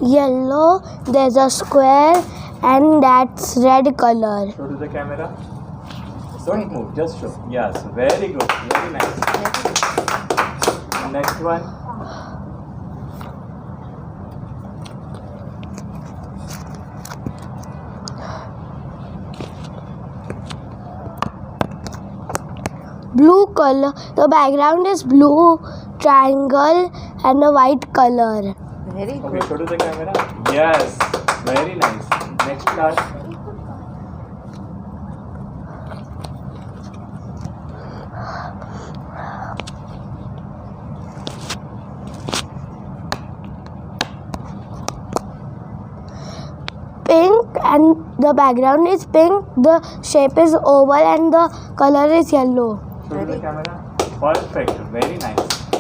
yellow, there's a square, and that's red color. Show to the camera. Don't move, just show. Yes, very good, very nice. Next one. Blue color, the background is blue triangle and a white color. Very good. Okay, show to the camera. Yes, very nice. Next class. Pink and the background is pink, the shape is oval and the color is yellow. Show to the camera. Perfect, very nice.